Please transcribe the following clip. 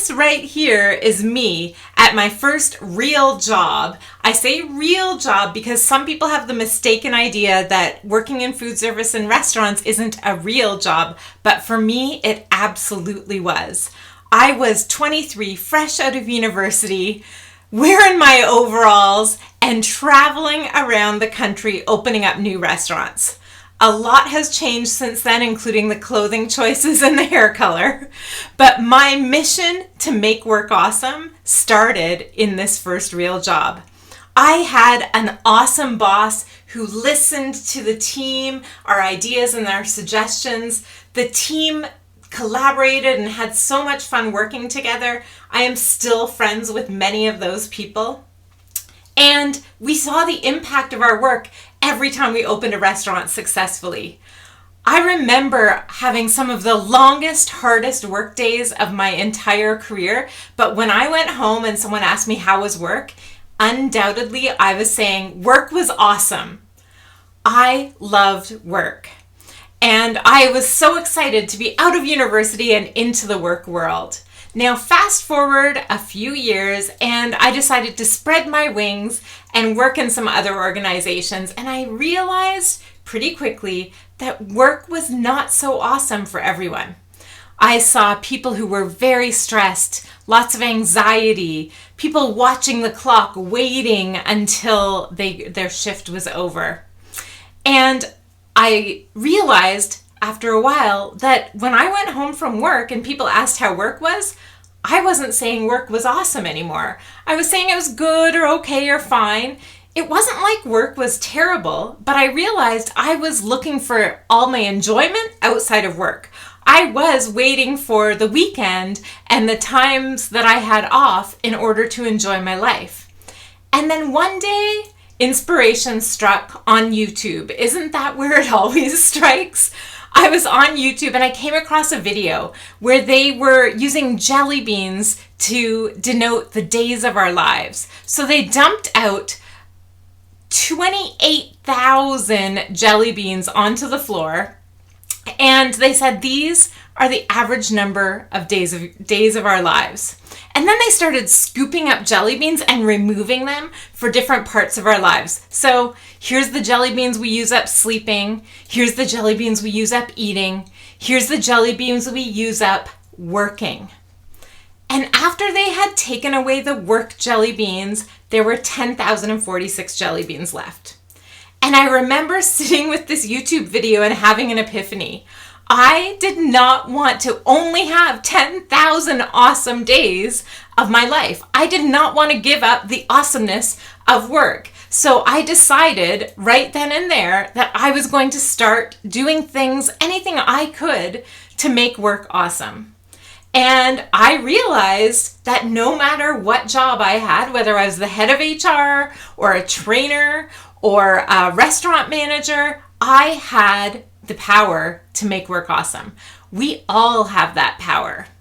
This right here is me at my first real job. I say real job because some people have the mistaken idea that working in food service and restaurants isn't a real job, but for me, it absolutely was. I was 23, fresh out of university, wearing my overalls and traveling around the country opening up new restaurants. A lot has changed since then, including the clothing choices and the hair color. But my mission to make work awesome started in this first real job. I had an awesome boss who listened to the team, our ideas and our suggestions. The team collaborated and had so much fun working together. I am still friends with many of those people. And we saw the impact of our work every time we opened a restaurant successfully. I remember having some of the longest, hardest work days of my entire career, but when I went home and someone asked me how was work, undoubtedly I was saying work was awesome. I loved work. And I was so excited to be out of university and into the work world. Now, fast forward a few years, and I decided to spread my wings and work in some other organizations. And I realized pretty quickly that work was not so awesome for everyone. I saw people who were very stressed, lots of anxiety, people watching the clock, waiting until their shift was over. And I realized after a while that when I went home from work and people asked how work was, I wasn't saying work was awesome anymore. I was saying it was good or okay or fine. It wasn't like work was terrible, but I realized I was looking for all my enjoyment outside of work. I was waiting for the weekend and the times that I had off in order to enjoy my life. And then one day, inspiration struck on YouTube. Isn't that where it always strikes? I was on YouTube and I came across a video where they were using jelly beans to denote the days of our lives. So they dumped out 28,000 jelly beans onto the floor, and they said these are the average number of days of our lives. And then they started scooping up jelly beans and removing them for different parts of our lives. So here's the jelly beans we use up sleeping. Here's the jelly beans we use up eating. Here's the jelly beans we use up working. And after they had taken away the work jelly beans, there were 10,046 jelly beans left. And I remember sitting with this YouTube video and having an epiphany. I did not want to only have 10,000 awesome days of my life. I did not want to give up the awesomeness of work. So I decided right then and there that I was going to start doing things, anything I could, to make work awesome. And I realized that no matter what job I had, whether I was the head of HR or a trainer or a restaurant manager, I had the power to make work awesome. We all have that power.